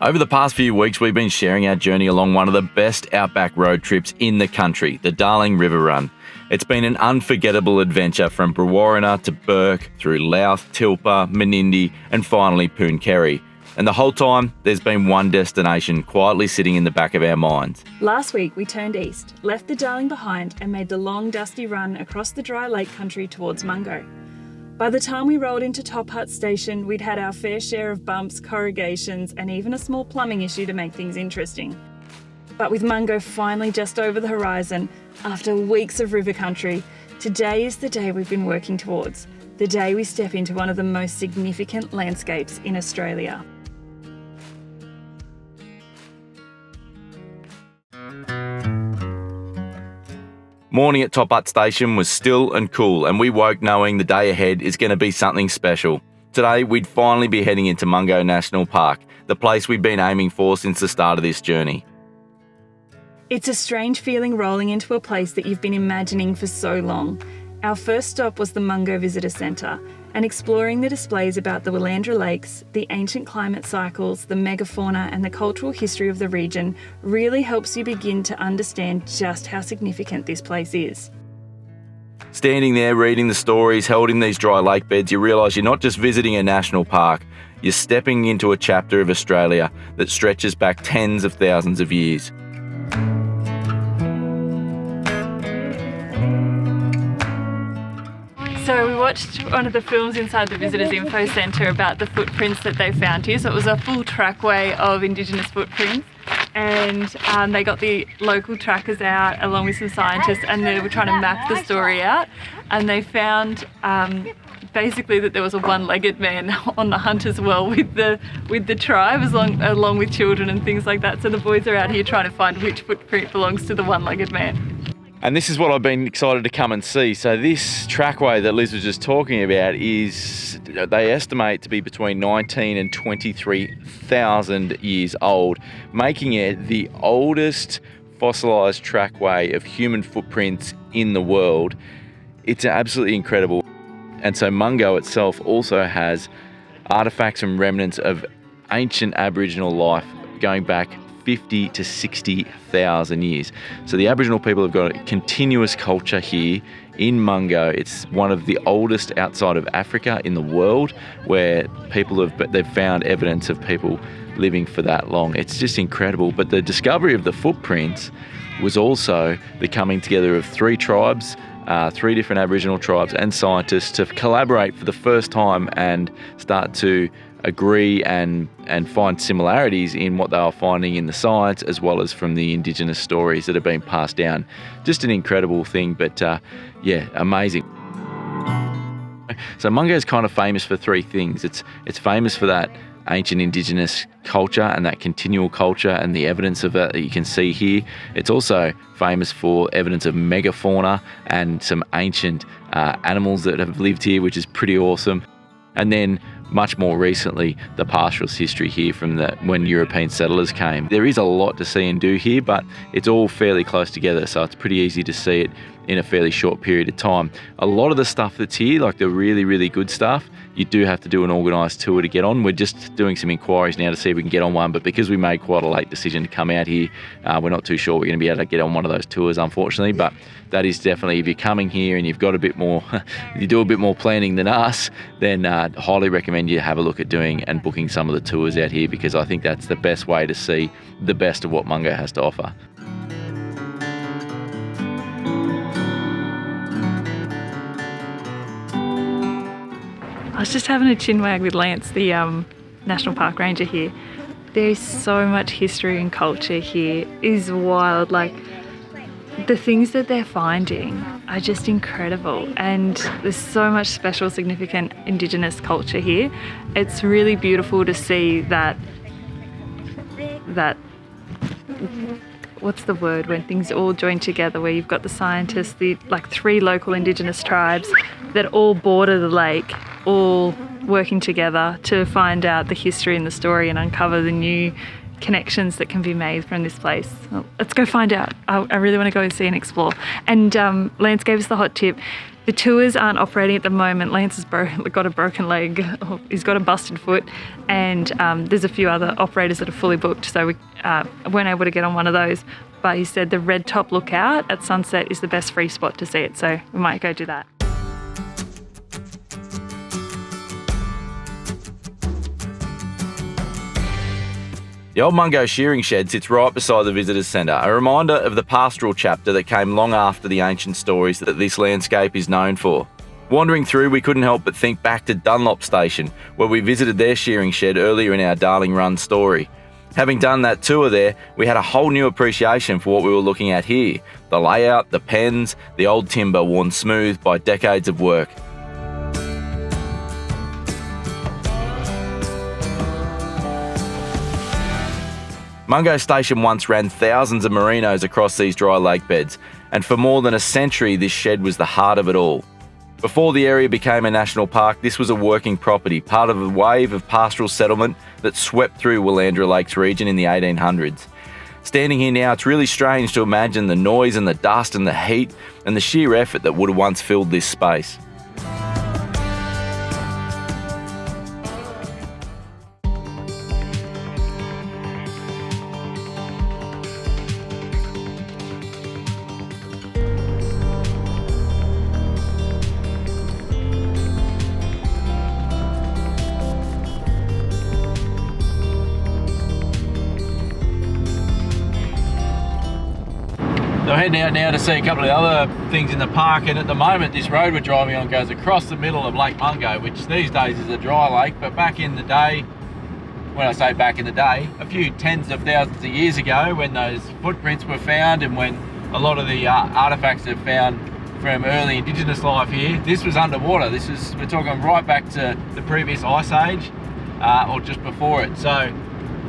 Over the past few weeks, we've been sharing our journey along one of the best outback road trips in the country, the Darling River Run. It's been an unforgettable adventure from Brewarrina to Bourke, through Louth, Tilpa, Menindee and finally Pooncarie. And the whole time, there's been one destination quietly sitting in the back of our minds. Last week we turned east, left the Darling behind and made the long dusty run across the dry lake country towards Mungo. By the time we rolled into Top Hut Station, we'd had our fair share of bumps, corrugations and even a small plumbing issue to make things interesting. But with Mungo finally just over the horizon, after weeks of river country, today is the day we've been working towards, the day we step into one of the most significant landscapes in Australia. Morning at Top Hut Station was still and cool, and we woke knowing the day ahead is going to be something special. Today, we'd finally be heading into Mungo National Park, the place we've been aiming for since the start of this journey. It's a strange feeling rolling into a place that you've been imagining for so long. Our first stop was the Mungo Visitor Centre, and exploring the displays about the Willandra Lakes, the ancient climate cycles, the megafauna and the cultural history of the region really helps you begin to understand just how significant this place is. Standing there reading the stories held in these dry lake beds, you realise you're not just visiting a national park, you're stepping into a chapter of Australia that stretches back tens of thousands of years. So we watched one of the films inside the Visitors Info Centre about the footprints that they found here. So it was a full trackway of Indigenous footprints, and they got the local trackers out along with some scientists, and they were trying to map the story out, and they found basically that there was a one-legged man on the hunt as well with the tribe, along with children and things like that. So the boys are out here trying to find which footprint belongs to the one-legged man. And this is what I've been excited to come and see. So this trackway that Liz was just talking about is, they estimate to be between 19 and 23,000 years old, making it the oldest fossilised trackway of human footprints in the world. It's absolutely incredible. And so Mungo itself also has artefacts and remnants of ancient Aboriginal life going back 50 to 60,000 years. So the Aboriginal people have got a continuous culture here in Mungo. It's one of the oldest outside of Africa in the world, where they've found evidence of people living for that long. It's just incredible. But the discovery of the footprints was also the coming together of three tribes, three different Aboriginal tribes and scientists to collaborate for the first time and start to agree and find similarities in what they were finding in the science, as well as from the Indigenous stories that have been passed down. Just an incredible thing, but yeah, amazing. So Mungo is kind of famous for three things. It's famous for that ancient Indigenous culture and that continual culture and the evidence of that you can see here. It's also famous for evidence of megafauna and some ancient animals that have lived here, which is pretty awesome. And then much more recently, the pastoralist history here from when European settlers came. There is a lot to see and do here, but it's all fairly close together, so it's pretty easy to see it in a fairly short period of time. A lot of the stuff that's here, like the really, really good stuff, you do have to do an organised tour to get on. We're just doing some inquiries now to see if we can get on one, but because we made quite a late decision to come out here, we're not too sure we're going to be able to get on one of those tours, unfortunately. But that is definitely, if you're coming here and you've got a bit more, you do a bit more planning than us, then highly recommend you have a look at doing and booking some of the tours out here, because I think that's the best way to see the best of what Mungo has to offer. I was just having a chinwag with Lance, the National Park Ranger here. There's so much history and culture here. It is wild. Like, the things that they're finding are just incredible, and there's so much special, significant Indigenous culture here. It's really beautiful to see that what's the word, when things all join together, where you've got the scientists, three local Indigenous tribes that all border the lake, all working together to find out the history and the story and uncover the new connections that can be made from this place. Well, let's go find out. I really want to go see and explore. And Lance gave us the hot tip. The tours aren't operating at the moment. Lance has got a broken leg, he's got a busted foot, and there's a few other operators that are fully booked, so we weren't able to get on one of those. But he said the Red Top Lookout at sunset is the best free spot to see it, so we might go do that. The old Mungo shearing shed sits right beside the visitors centre, a reminder of the pastoral chapter that came long after the ancient stories that this landscape is known for. Wandering through, we couldn't help but think back to Dunlop Station, where we visited their shearing shed earlier in our Darling Run story. Having done that tour there, we had a whole new appreciation for what we were looking at here. The layout, the pens, the old timber worn smooth by decades of work. Mungo Station once ran thousands of merinos across these dry lake beds, and for more than a century this shed was the heart of it all. Before the area became a national park, this was a working property, part of a wave of pastoral settlement that swept through Willandra Lakes region in the 1800s. Standing here now, it's really strange to imagine the noise and the dust and the heat and the sheer effort that would have once filled this space. So we're heading out now to see a couple of other things in the park, and at the moment this road we're driving on goes across the middle of Lake Mungo, which these days is a dry lake, but back in the day, when I say back in the day, a few tens of thousands of years ago, when those footprints were found and when a lot of the artefacts are found from early Indigenous life here, this was underwater. We're talking right back to the previous ice age, or just before it. So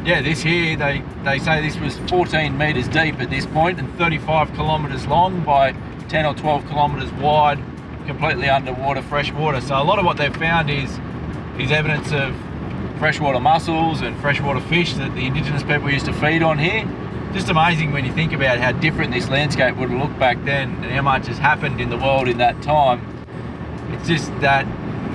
yeah, this here, they say this was 14 metres deep at this point and 35 kilometres long by 10 or 12 kilometres wide, completely underwater, freshwater. So a lot of what they've found is evidence of freshwater mussels and freshwater fish that the Indigenous people used to feed on here. Just amazing when you think about how different this landscape would have looked back then and how much has happened in the world in that time. It's just that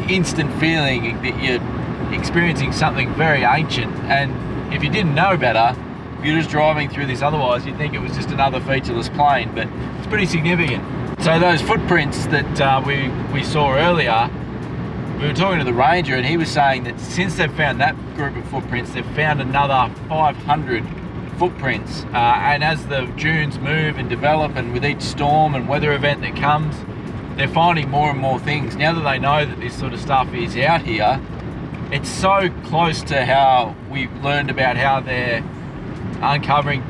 instant feeling that you're experiencing something very ancient, and if you didn't know better, if you're just driving through this otherwise, you'd think it was just another featureless plain, but it's pretty significant. So those footprints that we saw earlier, we were talking to the ranger and he was saying that since they've found that group of footprints, they've found another 500 footprints. And as the dunes move and develop, and with each storm and weather event that comes, they're finding more and more things. Now that they know that this sort of stuff is out here, it's so close to how we learned about how they're uncovering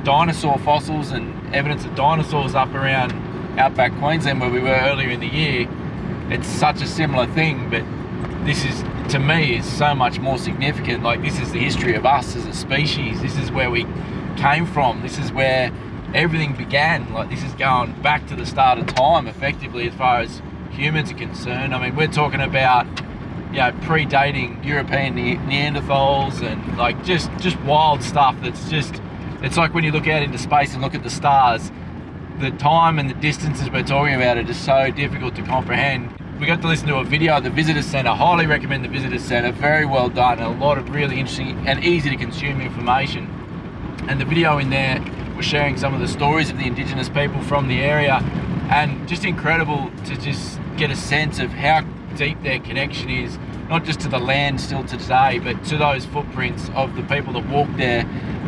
dinosaur fossils and evidence of dinosaurs up around outback Queensland where we were earlier in the year. It's such a similar thing, but this is, to me, is so much more significant. Like, this is the history of us as a species. This is where we came from. This is where everything began. Like, this is going back to the start of time, effectively, as far as humans are concerned. I mean, we're talking about, you know, predating European Neanderthals and like just wild stuff. That's just, it's like when you look out into space and look at the stars, the time and the distances we're talking about are just so difficult to comprehend. We got to listen to a video at the Visitors Centre. Highly recommend the Visitors Centre. Very well done, and a lot of really interesting and easy to consume information. And the video in there was sharing some of the stories of the Indigenous people from the area, and just incredible to just get a sense of how deep their connection is, not just to the land still to today, but to those footprints of the people that walked there,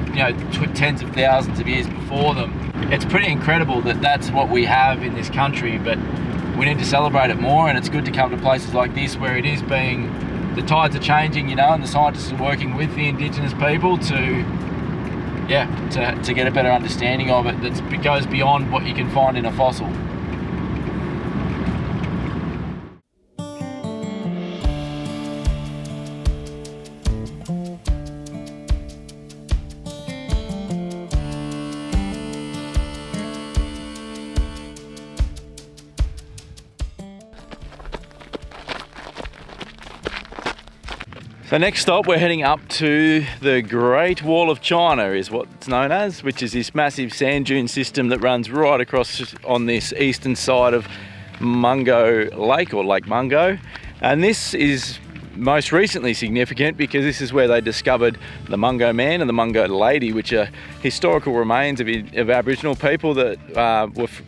you know, tens of thousands of years before them. It's pretty incredible that that's what we have in this country, but we need to celebrate it more, and it's good to come to places like this where it is being, the tides are changing, you know, and the scientists are working with the Indigenous people to get a better understanding of it that goes beyond what you can find in a fossil. So next stop, we're heading up to the Great Wall of China, is what it's known as, which is this massive sand dune system that runs right across on this eastern side of Mungo Lake, or Lake Mungo. And this is most recently significant because this is where they discovered the Mungo Man and the Mungo Lady, which are historical remains of Aboriginal people that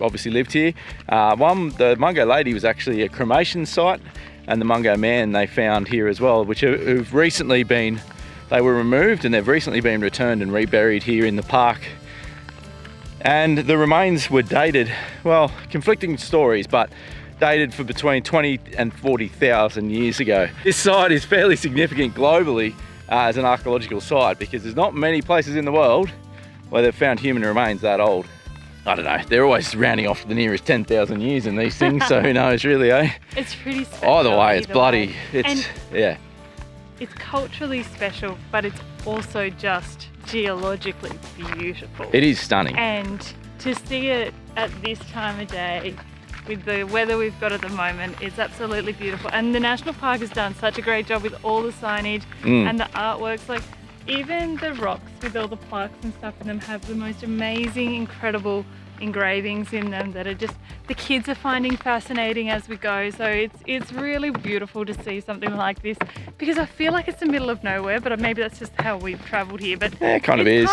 obviously lived here. The Mungo Lady was actually a cremation site, and the Mungo Man they found here as well, which have recently been, they were removed and they've recently been returned and reburied here in the park. And the remains were dated, well, conflicting stories, but dated for between 20 and 40,000 years ago. This site is fairly significant globally as an archaeological site because there's not many places in the world where they've found human remains that old. I don't know, they're always rounding off the nearest 10,000 years in these things, so who knows really, eh? It's pretty special. Either way, it's bloody, yeah. It's culturally special, but it's also just geologically beautiful. It is stunning. And to see it at this time of day, with the weather we've got at the moment, it's absolutely beautiful. And the National Park has done such a great job with all the signage and the artworks. Like, even the rocks with all the plaques and stuff in them have the most amazing, incredible engravings in them that are just, the kids are finding fascinating as we go. So it's really beautiful to see something like this, because I feel like it's the middle of nowhere, but maybe that's just how we've travelled here. But yeah, it kind of is.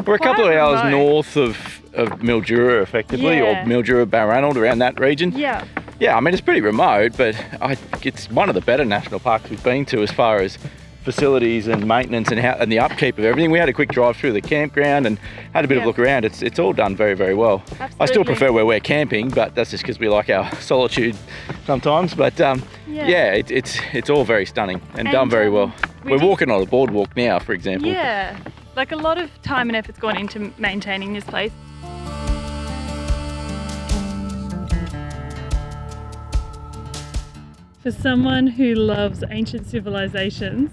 We're a couple of hours north of Mildura, effectively, or Mildura, Balranald, around that region. Yeah. Yeah, I mean, it's pretty remote, but it's one of the better national parks we've been to as far as facilities and maintenance and the upkeep of everything. We had a quick drive through the campground and had a bit of a look around. It's all done very, very well. Absolutely. I still prefer where we're camping, but that's just because we like our solitude sometimes. But it's all very stunning and done very well. We're walking on a boardwalk now, for example. Yeah, like a lot of time and effort's gone into maintaining this place. For someone who loves ancient civilizations,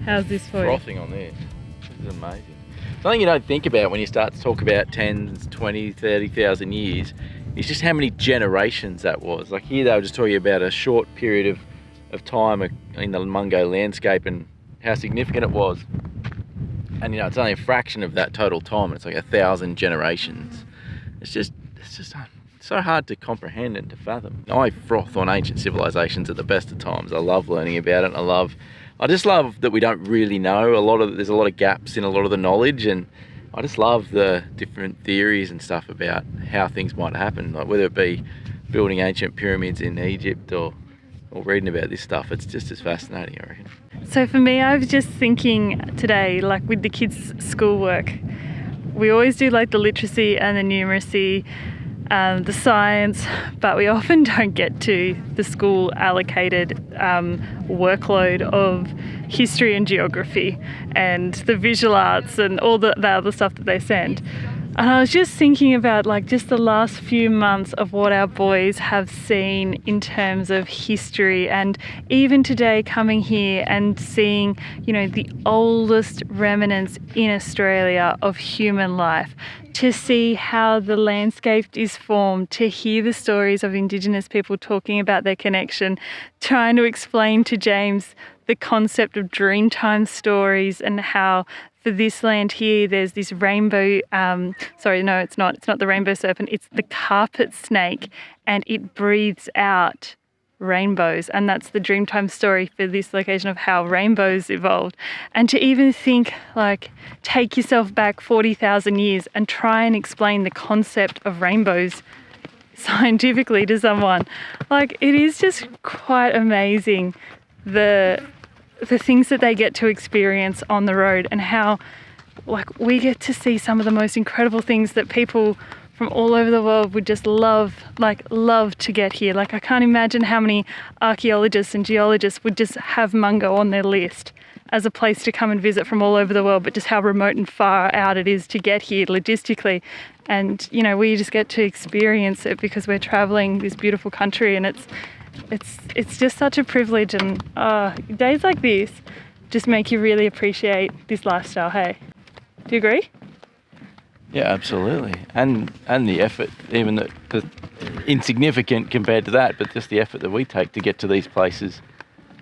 how's this for you? Frothing on this. This is amazing. Something you don't think about when you start to talk about 10, 20, 30,000 years is just how many generations that was. Like here they were just talking about a short period of time in the Mungo landscape and how significant it was. And you know, it's only a fraction of that total time, and it's like 1,000 generations. It's just so hard to comprehend and to fathom. I froth on ancient civilizations at the best of times. I love learning about it. I just love that we don't really know there's a lot of gaps in a lot of the knowledge, and I just love the different theories and stuff about how things might happen, like whether it be building ancient pyramids in Egypt or reading about this stuff. It's just as fascinating, I reckon. So for me, I was just thinking today, like with the kids' schoolwork, we always do like the literacy and the numeracy, the science, but we often don't get to the school allocated workload of history and geography and the visual arts and all the other stuff that they send. And I was just thinking about like just the last few months of what our boys have seen in terms of history, and even today coming here and seeing, you know, the oldest remnants in Australia of human life, to see how the landscape is formed, to hear the stories of Indigenous people talking about their connection, trying to explain to James the concept of Dreamtime stories and how for this land here there's this rainbow, it's not the rainbow serpent, it's the carpet snake, and it breathes out rainbows, and that's the Dreamtime story for this location of how rainbows evolved. And to even think, like, take yourself back 40,000 years and try and explain the concept of rainbows scientifically to someone, like, it is just quite amazing the things that they get to experience on the road, and how, like, we get to see some of the most incredible things that people from all over the world would just love to get here. Like, I can't imagine how many archaeologists and geologists would just have Mungo on their list as a place to come and visit from all over the world, but just how remote and far out it is to get here logistically. And, you know, we just get to experience it because we're traveling this beautiful country, and it's just such a privilege. And days like this just make you really appreciate this lifestyle, hey? Do you agree? Yeah, absolutely. And the effort, even the insignificant compared to that, but just the effort that we take to get to these places,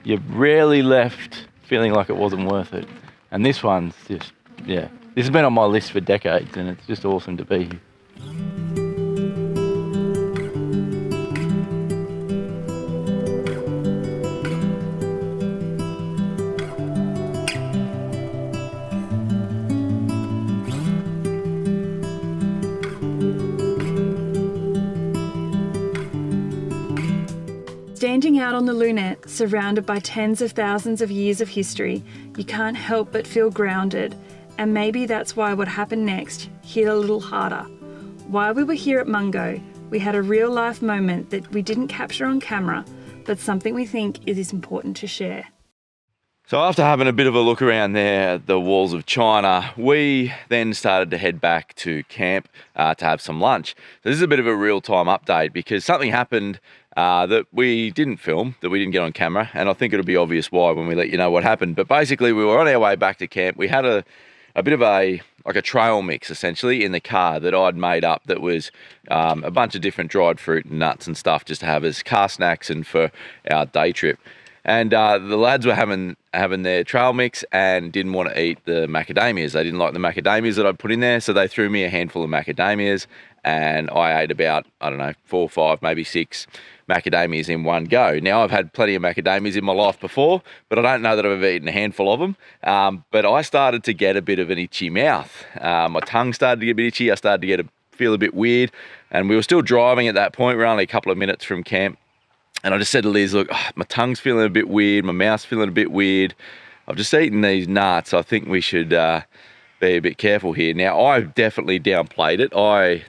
you're rarely left feeling like it wasn't worth it. And this one's just, this has been on my list for decades, and it's just awesome to be here. Standing out on the lunette, surrounded by tens of thousands of years of history, you can't help but feel grounded, and maybe that's why what happened next hit a little harder. While we were here at Mungo, we had a real life moment that we didn't capture on camera, but something we think it is important to share. So after having a bit of a look around there at the walls of China, we then started to head back to camp to have some lunch. So this is a bit of a real-time update because something happened that we didn't film, that we didn't get on camera, and I think it'll be obvious why when we let you know what happened. But basically, we were on our way back to camp. We had a bit of a trail mix, essentially, in the car that I'd made up that was a bunch of different dried fruit and nuts and stuff just to have as car snacks and for our day trip. And the lads were having their trail mix and didn't want to eat the macadamias. They didn't like the macadamias that I'd put in there, so they threw me a handful of macadamias, and I ate about, 4 or 5, maybe 6 macadamias in one go. Now, I've had plenty of macadamias in my life before, but I don't know that I've ever eaten a handful of them. But I started to get a bit of an itchy mouth. My tongue started to get a bit itchy. I started to feel a bit weird, and we were still driving at that point. We were only a couple of minutes from camp. And I just said to Liz, look, my tongue's feeling a bit weird, my mouth's feeling a bit weird. I've just eaten these nuts. I think we should be a bit careful here. Now, I definitely downplayed it.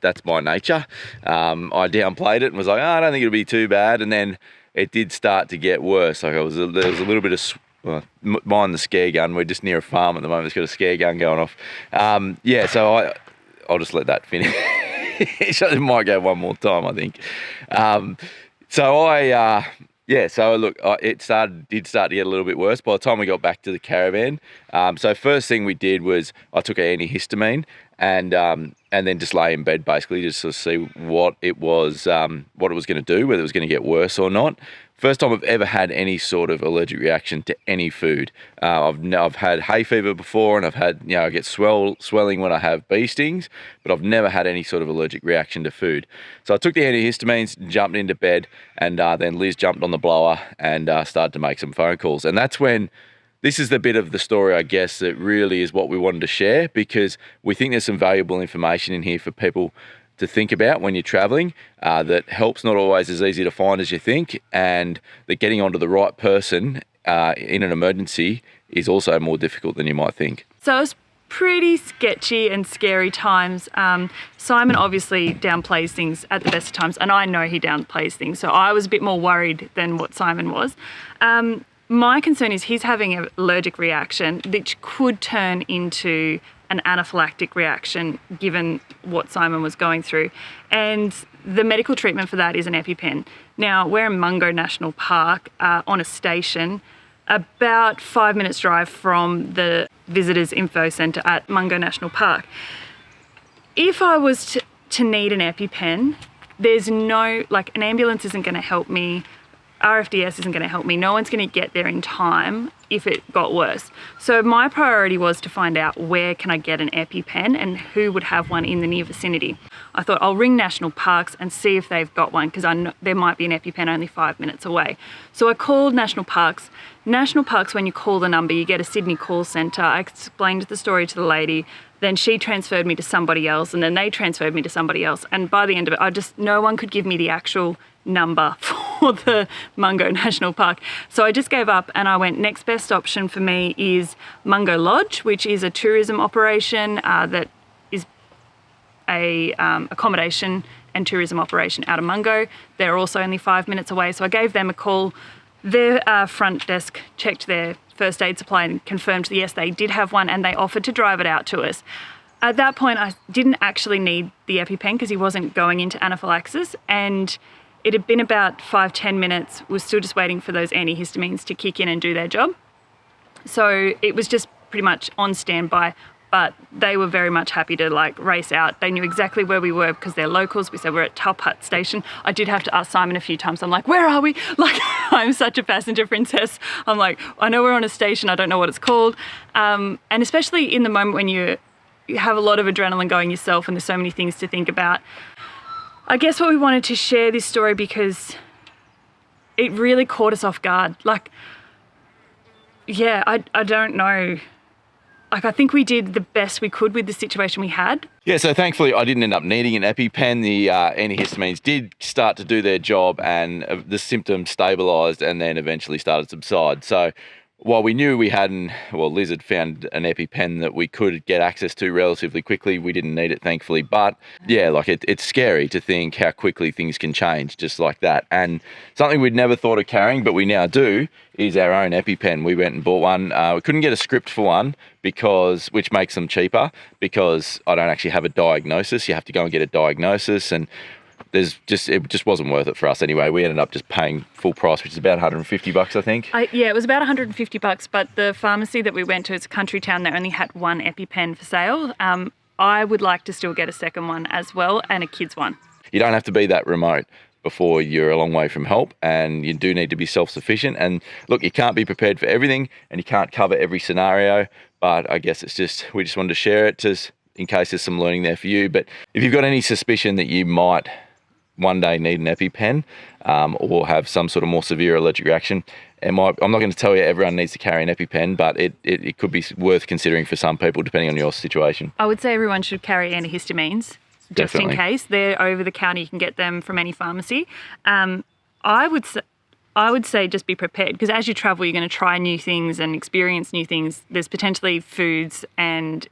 That's my nature. I downplayed it and was like, I don't think it'll be too bad. And then it did start to get worse. Like there was a little bit of, mind the scare gun. We're just near a farm at the moment. It's got a scare gun going off. So I'll just let that finish. It might go one more time, I think. It did start to get a little bit worse by the time we got back to the caravan. So first thing we did was I took an antihistamine and then just lay in bed basically just to see what it was going to do, whether it was going to get worse or not. First time I've ever had any sort of allergic reaction to any food. I've had hay fever before, and I've had, I get swelling when I have bee stings, but I've never had any sort of allergic reaction to food. So I took the antihistamines, jumped into bed, and then Liz jumped on the blower and started to make some phone calls. And that's when, this is the bit of the story, I guess, that really is what we wanted to share, because we think there's some valuable information in here for people to think about when you're traveling, that help's not always as easy to find as you think, and that getting onto the right person in an emergency is also more difficult than you might think. So it was pretty sketchy and scary times. Simon obviously downplays things at the best of times, and I know he downplays things, so I was a bit more worried than what Simon was. My concern is he's having an allergic reaction which could turn into an anaphylactic reaction given what Simon was going through. And the medical treatment for that is an EpiPen. Now, we're in Mungo National Park on a station about 5 minutes drive from the Visitors Info Centre at Mungo National Park. If I was to need an EpiPen, there's no, an ambulance isn't going to help me, RFDS isn't going to help me, no one's going to get there in time if it got worse. So my priority was to find out where can I get an EpiPen and who would have one in the near vicinity. I thought I'll ring National Parks and see if they've got one, because I know there might be an EpiPen only 5 minutes away. So I called National Parks. National Parks, when you call the number, you get a Sydney call centre. I explained the story to the lady, then she transferred me to somebody else, and then they transferred me to somebody else. And by the end of it, no one could give me the actual number for the Mungo National Park. So I just gave up and I went, next best option for me is Mungo Lodge, which is a tourism operation that is a accommodation and tourism operation out of Mungo. They're also only 5 minutes away. So I gave them a call. Their front desk checked their first aid supply and confirmed that yes, they did have one, and they offered to drive it out to us. At that point, I didn't actually need the EpiPen because he wasn't going into anaphylaxis, and it had been about 5-10 minutes. We were still just waiting for those antihistamines to kick in and do their job. So it was just pretty much on standby, but they were very much happy to race out. They knew exactly where we were because they're locals. We said we're at Tilpa station. I did have to ask Simon a few times. I'm like, where are we? I'm such a passenger princess. I'm like, I know we're on a station. I don't know what it's called. And especially in the moment when you have a lot of adrenaline going yourself and there's so many things to think about. I guess what we wanted to share this story because it really caught us off guard. I don't know I think we did the best we could with the situation we had. Yeah, so thankfully I didn't end up needing an EpiPen. The antihistamines did start to do their job and the symptoms stabilised and then eventually started to subside. So while we knew we hadn't, Liz had found an EpiPen that we could get access to relatively quickly, we didn't need it thankfully. But yeah, like it's scary to think how quickly things can change just like that. And something we'd never thought of carrying, but we now do, is our own EpiPen. We went and bought one. We couldn't get a script for one which makes them cheaper, because I don't actually have a diagnosis. You have to go and get a diagnosis, and it just wasn't worth it for us anyway. We ended up just paying full price, which is about $150, I think. Yeah, it was about $150, but the pharmacy that we went to, it's a country town, they only had one EpiPen for sale. I would like to still get a second one as well, and a kid's one. You don't have to be that remote before you're a long way from help, and you do need to be self-sufficient. And look, you can't be prepared for everything, and you can't cover every scenario, but I guess we just wanted to share it just in case there's some learning there for you. But if you've got any suspicion that you might one day need an EpiPen or have some sort of more severe allergic reaction, I'm not going to tell you everyone needs to carry an EpiPen, but it could be worth considering for some people depending on your situation. I would say everyone should carry antihistamines just in case. They're over the counter, you can get them from any pharmacy. I would say just be prepared, because as you travel you're going to try new things and experience new things. There's potentially foods and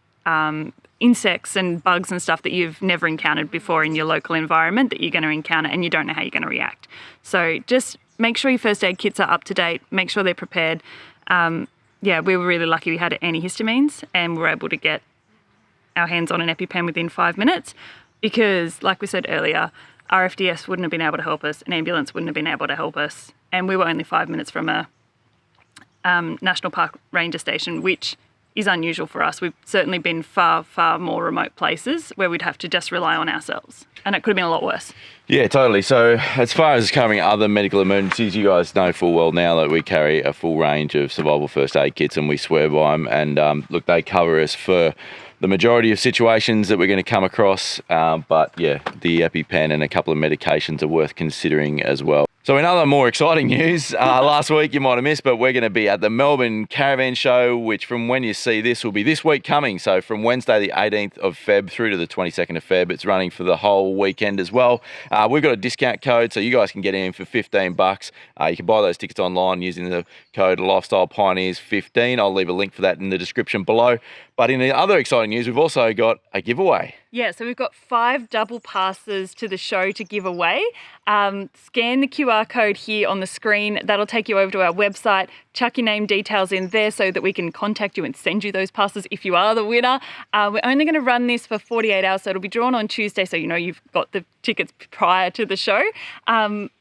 insects and bugs and stuff that you've never encountered before in your local environment that you're going to encounter, and you don't know how you're going to react. So just make sure your first aid kits are up to date, make sure they're prepared. We were really lucky we had antihistamines and we were able to get our hands on an EpiPen within 5 minutes, because like we said earlier, RFDS wouldn't have been able to help us, an ambulance wouldn't have been able to help us, and we were only 5 minutes from a national park ranger station, which is unusual for us. We've certainly been far, far more remote places where we'd have to just rely on ourselves, and it could have been a lot worse. Yeah, totally. So as far as covering other medical emergencies, you guys know full well now that we carry a full range of survival first aid kits, and we swear by them. And look, they cover us for the majority of situations that we're going to come across. But yeah, the EpiPen and a couple of medications are worth considering as well. So in other more exciting news, last week you might have missed, but we're going to be at the Melbourne Caravan Show, which from when you see this will be this week coming. So from Wednesday the 18th of Feb through to the 22nd of Feb, it's running for the whole weekend as well. We've got a discount code, so you guys can get in for $15. You can buy those tickets online using the code Lifestyle Pioneers 15. I'll leave a link for that in the description below. But in the other exciting news, we've also got a giveaway. Yeah, so we've got 5 double passes to the show to give away. Scan the QR code here on the screen. That'll take you over to our website. Chuck your name details in there so that we can contact you and send you those passes if you are the winner. We're only going to run this for 48 hours, so it'll be drawn on Tuesday, so you know you've got the tickets prior to the show.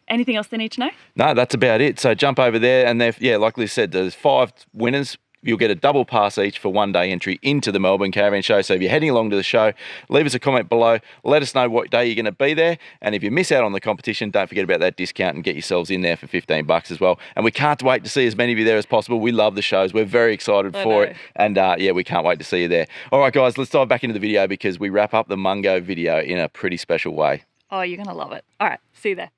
Anything else they need to know? No, that's about it. So jump over there, and like Liz said, there's 5 winners. You'll get a double pass each for one day entry into the Melbourne Caravan Show. So if you're heading along to the show, leave us a comment below. Let us know what day you're going to be there. And if you miss out on the competition, don't forget about that discount and get yourselves in there for $15 as well. And we can't wait to see as many of you there as possible. We love the shows. We're very excited for it. And we can't wait to see you there. All right, guys, let's dive back into the video because we wrap up the Mungo video in a pretty special way. Oh, you're going to love it. All right, see you there.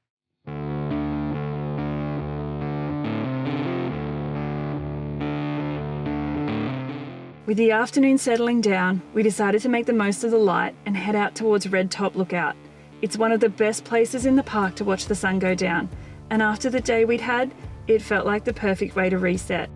With the afternoon settling down, we decided to make the most of the light and head out towards Red Top Lookout. It's one of the best places in the park to watch the sun go down, and after the day we'd had, it felt like the perfect way to reset.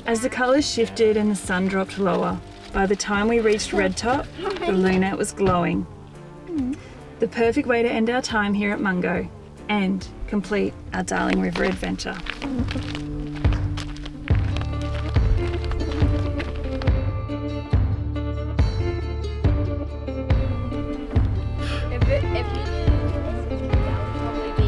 As the colours shifted and the sun dropped lower, by the time we reached Red Top, the lunette was glowing. The perfect way to end our time here at Mungo and complete our Darling River adventure.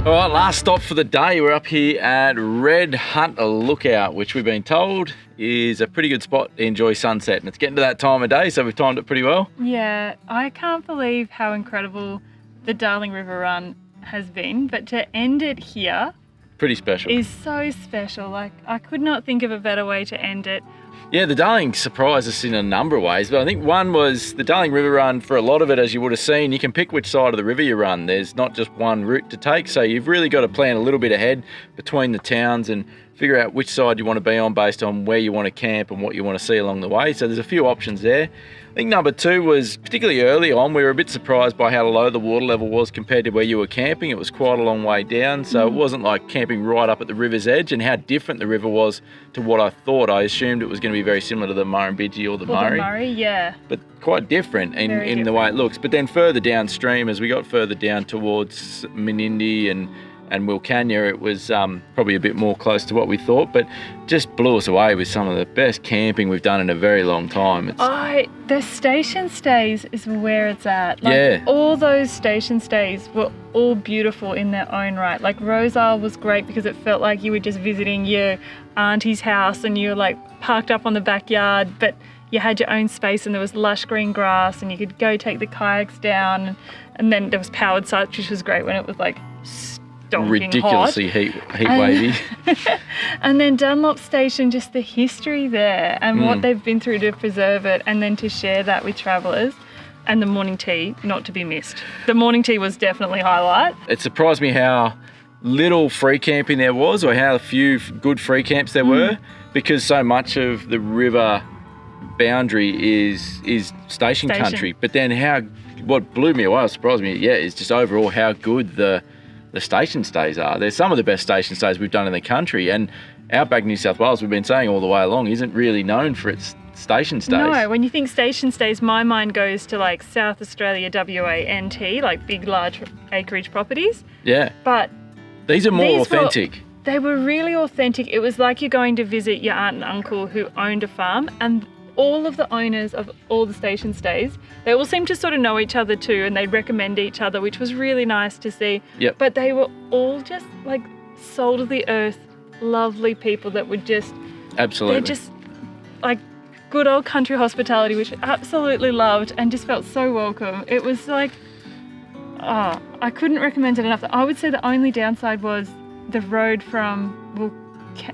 All right, last stop for the day. We're up here at Red Hunter Lookout, which we've been told is a pretty good spot to enjoy sunset. And it's getting to that time of day, so we've timed it pretty well. Yeah, I can't believe how incredible the Darling River Run has been, but to end it here Pretty special. is so special. Like, I could not think of a better way to end it. Yeah, the Darling surprised us in a number of ways, but I think one was the Darling River Run. For a lot of it, as you would have seen, you can pick which side of the river you run. There's not just one route to take, so you've really got to plan a little bit ahead between the towns and figure out which side you want to be on based on where you want to camp and what you want to see along the way. So there's a few options there. I think number two was, particularly early on, we were a bit surprised by how low the water level was compared to where you were camping. It was quite a long way down, so it wasn't like camping right up at the river's edge, and how different the river was to what I thought. I assumed it was going to be very similar to the Murrumbidgee or the Murray. The Murray, yeah. But quite different in the way it looks. But then further downstream, as we got further down towards Menindee and Wilcannia, it was probably a bit more close to what we thought, but just blew us away with some of the best camping we've done in a very long time. The station stays is where it's at. Like, Yeah. all those station stays were all beautiful in their own right. Like, Rose Isle was great because it felt like you were just visiting your auntie's house and you were like parked up on the backyard, but you had your own space and there was lush green grass and you could go take the kayaks down, and then there was powered sites, which was great when it was like stonking Ridiculously hot. heat wavy. And then Dunlop Station, just the history there and what they've been through to preserve it, and then to share that with travellers. And the morning tea, not to be missed. The morning tea was definitely a highlight. It surprised me how little free camping there was, or how few good free camps there were, because so much of the river boundary is station country. But then what blew me away, surprised me, is just overall how good the station stays are. They're some of the best station stays we've done in the country, and Outback New South Wales, we've been saying all the way along, isn't really known for its station stays. No, when you think station stays, my mind goes to like South Australia, WA, NT, like big, large acreage properties. Yeah. But these are more authentic. They were really authentic. It was like you're going to visit your aunt and uncle who owned a farm, and all of the owners of all the station stays, they all seemed to sort of know each other too, and they'd recommend each other, which was really nice to see. Yep. But they were all just like soul of the earth, lovely people that would just... Absolutely. They're just like good old country hospitality, which I absolutely loved and just felt so welcome. It was like, I couldn't recommend it enough. I would say the only downside was the road from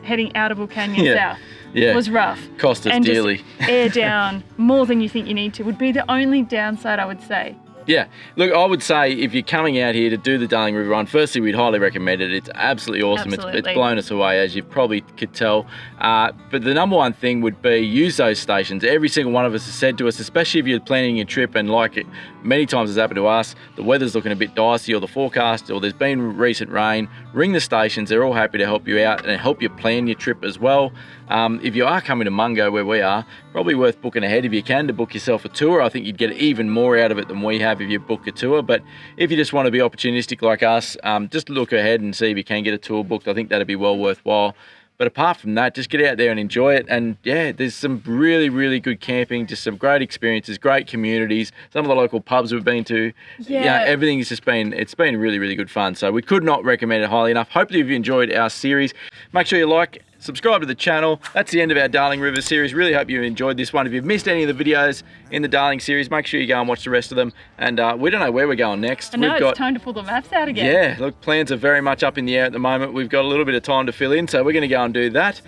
heading out of Wilcannia south. Yeah. Was rough. Cost us and dearly. Just air down more than you think you need to would be the only downside, I would say. Yeah, look, I would say if you're coming out here to do the Darling River Run, firstly, we'd highly recommend it. It's absolutely awesome. Absolutely. It's blown us away, as you probably could tell. But the number one thing would be use those stations. Every single one of us has said to us, especially if you're planning your trip, and like it many times has happened to us, the weather's looking a bit dicey, or the forecast, or there's been recent rain, ring the stations. They're all happy to help you out and help you plan your trip as well. If you are coming to Mungo, where we are, probably worth booking ahead if you can to book yourself a tour. I think you'd get even more out of it than we have if you book a tour. But if you just want to be opportunistic like us, just look ahead and see if you can get a tour booked. I think that'd be well worthwhile. But apart from that, just get out there and enjoy it. And yeah, there's some really, really good camping, just some great experiences, great communities, some of the local pubs we've been to. Yeah. Everything's just been really, really good fun. So we could not recommend it highly enough. Hopefully you've enjoyed our series. Make sure you like, subscribe to the channel. That's the end of our Darling River series. Really hope you enjoyed this one. If you've missed any of the videos in the Darling series, make sure you go and watch the rest of them. And we don't know where we're going next. I know, it's time to pull the maps out again. Yeah, look, plans are very much up in the air at the moment. We've got a little bit of time to fill in, so we're going to go and do that.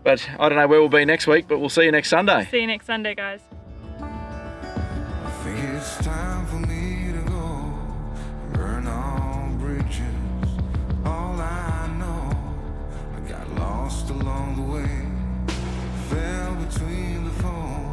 But I don't know where we'll be next week, but we'll see you next Sunday. See you next Sunday, guys. I think it's time for me to go burn all bridges. All I know, I got lost along the way, fell between the phones.